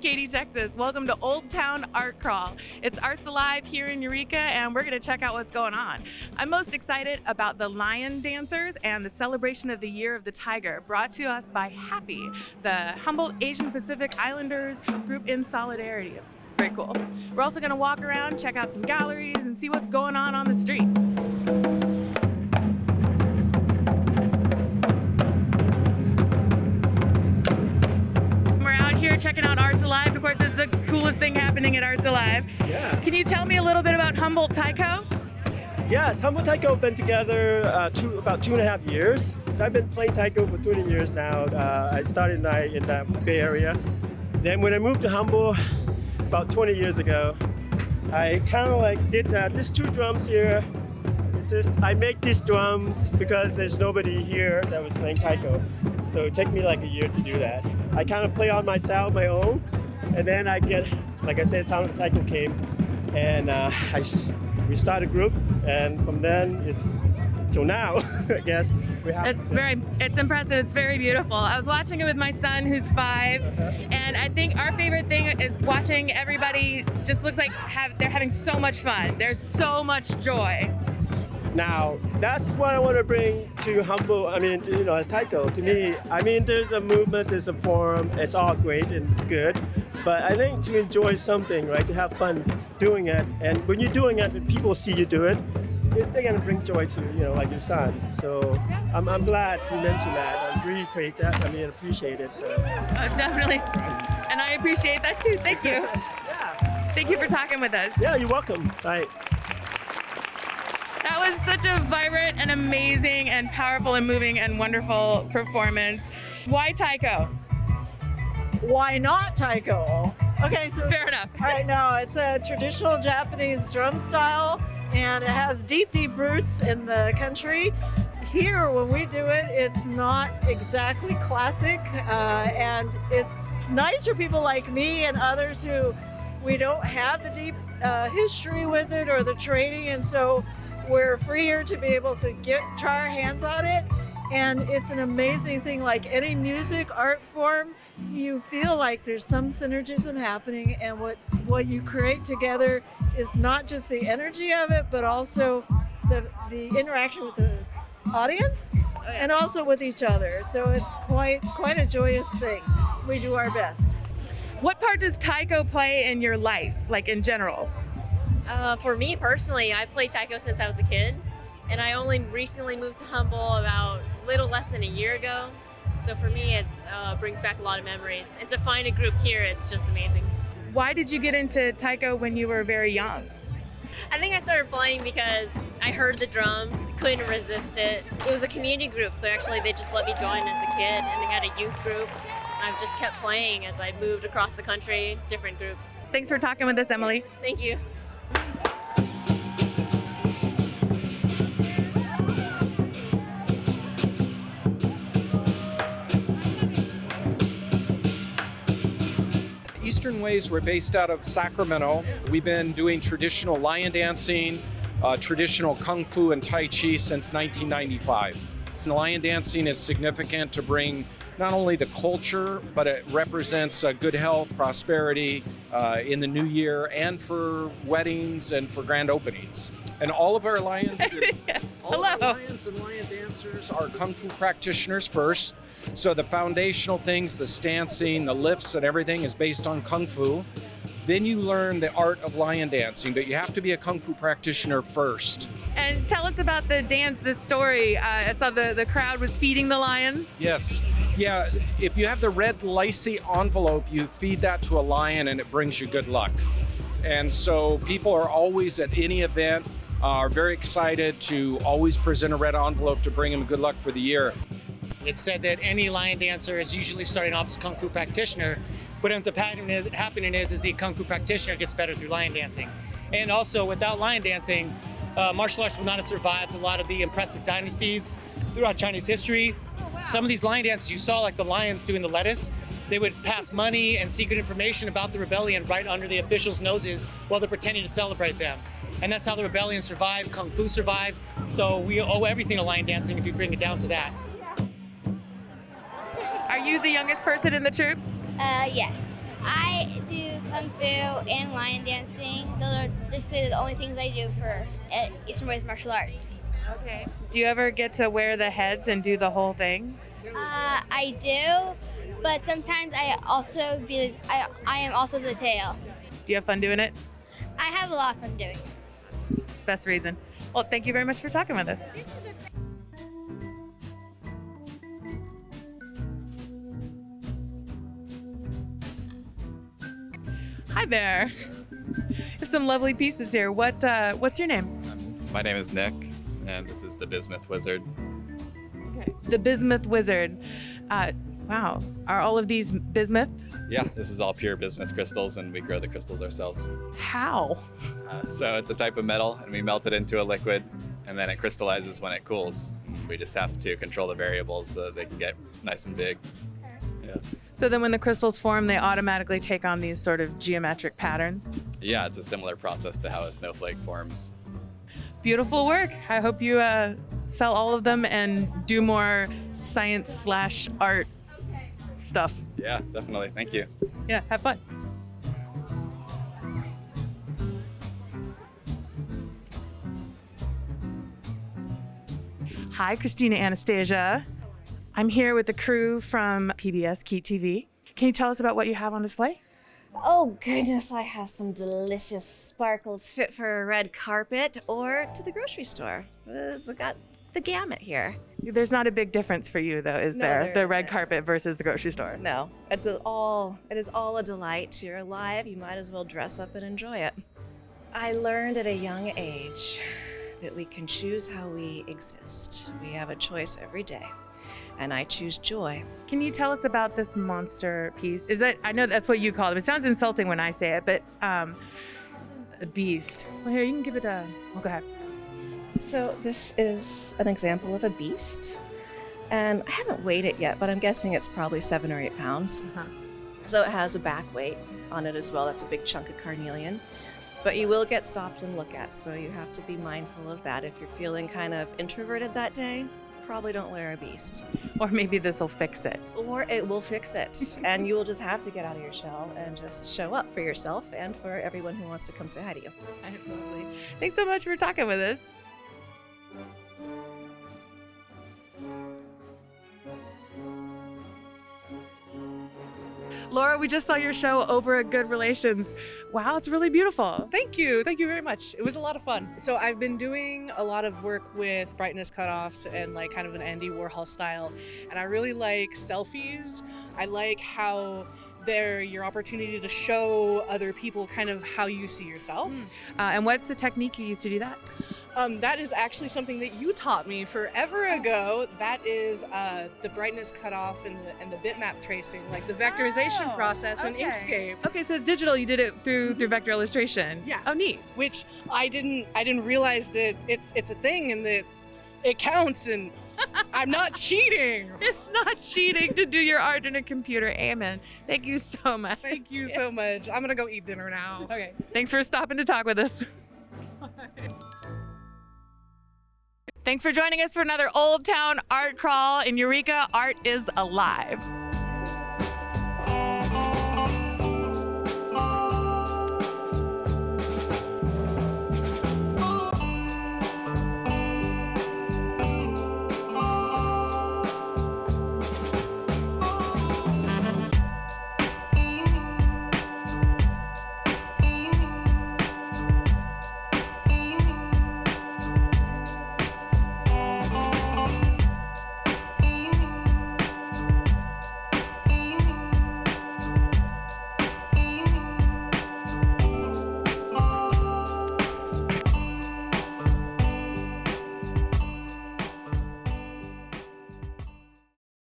Katy, Texas. Welcome to Old Town Art Crawl. It's Arts Alive here in Eureka, and we're going to check out what's going on. I'm most excited about the Lion Dancers and the celebration of the Year of the Tiger, brought to us by HAPPY, the Humboldt Asian Pacific Islanders group in solidarity. Very cool. We're also going to walk around, check out some galleries, and see what's going on the street. Here checking out Arts Alive. Of course, this is the coolest thing happening at Arts Alive. Yeah. Can you tell me a little bit about Humboldt Taiko? Yes, Humboldt Taiko have been together about 2.5 years. I've been playing Taiko for 20 years now. I started in the Bay Area. Then when I moved to Humboldt about 20 years ago, I kind of like did these two drums here. It's just, I make these drums because there's nobody here that was playing Taiko. So it took me like a year to do that. I kind of play on myself, my own, and then I get, like I said, Humboldt Taiko came, and we started a group, and from then it's till now, I guess. It's impressive. It's very beautiful. I was watching it with my son, who's 5, and I think our favorite thing is watching everybody. Just looks like they're having so much fun. There's so much joy. Now, that's what I want to bring to Humboldt, as Taiko. To me, there's a movement, there's a forum, it's all great and good, but I think to enjoy something, right, to have fun doing it, and when you're doing it and people see you do it, they're going to bring joy to, like your son. So I'm glad you mentioned that. I really appreciate that. Appreciate it. So. Definitely. And I appreciate that too. Thank you. Yeah. Thank you for talking with us. Yeah, you're welcome. Bye. That was such a vibrant and amazing and powerful and moving and wonderful performance. Why Taiko? Why not Taiko? Okay, so fair enough. All right, no, it's a traditional Japanese drum style, and it has deep, deep roots in the country. Here, when we do it, it's not exactly classic, and it's nice for people like me and others who we don't have the deep history with it or the training, and so we're freer to be able to try our hands on it. And it's an amazing thing. Like any music art form, you feel like there's some synergism happening, and what you create together is not just the energy of it, but also the interaction with the audience and also with each other. So it's quite a joyous thing. We do our best. What part does Taiko play in your life, like in general? For me personally, I played Taiko since I was a kid, and I only recently moved to Humboldt about a little less than a year ago. So for me, it brings back a lot of memories. And to find a group here, it's just amazing. Why did you get into Taiko when you were very young? I think I started playing because I heard the drums, couldn't resist it. It was a community group, so actually they just let me join as a kid, and they had a youth group. I've just kept playing as I moved across the country, different groups. Thanks for talking with us, Emily. Thank you. Eastern Ways, we're based out of Sacramento. We've been doing traditional lion dancing, traditional Kung Fu and Tai Chi since 1995. And lion dancing is significant to bring not only the culture, but it represents good health, prosperity in the new year, and for weddings and for grand openings. And all of our lions, all of our lions and lion dancers are Kung Fu practitioners first. So the foundational things, the stancing, the lifts and everything is based on Kung Fu. Then you learn the art of lion dancing, but you have to be a Kung Fu practitioner first. And tell us about the dance, the story. I saw the crowd was feeding the lions. Yes. Yeah, if you have the red lacy envelope, you feed that to a lion and it brings you good luck. And so people are always at any event, are very excited to always present a red envelope to bring them good luck for the year. It's said that any lion dancer is usually starting off as a Kung Fu practitioner. What ends up happening is the Kung Fu practitioner gets better through lion dancing. And also, without lion dancing, martial arts would not have survived a lot of the impressive dynasties throughout Chinese history. Some of these lion dances you saw, like the lions doing the lettuce, they would pass money and secret information about the rebellion right under the officials' noses while they're pretending to celebrate them. And that's how the rebellion survived, Kung Fu survived. So we owe everything to lion dancing if you bring it down to that. Are you the youngest person in the troupe? Yes. I do kung fu and lion dancing. Those are basically the only things I do for Eastern Wales martial arts. Okay. Do you ever get to wear the heads and do the whole thing? I do, but sometimes I am also the tail. Do you have fun doing it? I have a lot of fun doing it. It's the best reason. Well, thank you very much for talking with us. Hi there. There's some lovely pieces here. What's your name? My name is Nick, and this is the Bismuth Wizard. Okay. The Bismuth Wizard. Wow. Are all of these bismuth? Yeah, this is all pure bismuth crystals, and we grow the crystals ourselves. How? So it's a type of metal, and we melt it into a liquid, and then it crystallizes when it cools. We just have to control the variables so that they can get nice and big. Yeah. So then when the crystals form, they automatically take on these sort of geometric patterns? Yeah, it's a similar process to how a snowflake forms. Beautiful work. I hope you sell all of them and do more science/art stuff. Yeah, definitely. Thank you. Yeah, have fun. Hi, Christina Anastasia. I'm here with the crew from PBS Keat TV. Can you tell us about what you have on display? Oh goodness, I have some delicious sparkles fit for a red carpet or to the grocery store. It's got the gamut here. There's not a big difference for you, though, is No, there? there The red isn't. carpet versus the grocery store. No, it is all a delight. You're alive, you might as well dress up and enjoy it. I learned at a young age that we can choose how we exist. We have a choice every day, and I choose joy. Can you tell us about this monster piece? Is it? I know that's what you call it. It sounds insulting when I say it, but a beast. Well, here, you can give it a. Oh, go ahead. So this is an example of a beast, and I haven't weighed it yet, but I'm guessing it's probably 7 or 8 pounds. Uh-huh. So it has a back weight on it as well. That's a big chunk of carnelian. But you will get stopped and look at, so you have to be mindful of that. If you're feeling kind of introverted that day, probably don't wear a beast. Or maybe this will fix it. Or it will fix it, and you will just have to get out of your shell and just show up for yourself and for everyone who wants to come say hi to you. Absolutely. Thanks so much for talking with us. Laura, we just saw your show Over a Good Relations. Wow, it's really beautiful. Thank you very much. It was a lot of fun. So I've been doing a lot of work with brightness cutoffs and like kind of an Andy Warhol style, and I really like selfies. I like how they're your opportunity to show other people kind of how you see yourself. And what's the technique you use to do that? That is actually something that you taught me forever ago. That is the brightness cutoff and the bitmap tracing, like the vectorization process in Inkscape. Okay, so it's digital. You did it through vector illustration. Yeah. Oh, neat. Which I didn't realize that it's a thing and that it counts, and I'm not cheating. It's not cheating to do your art in a computer. Amen. Thank you so much. Thank you so much. I'm gonna go eat dinner now. Okay. Thanks for stopping to talk with us. Thanks for joining us for another Old Town Art Crawl in Eureka. Art is alive.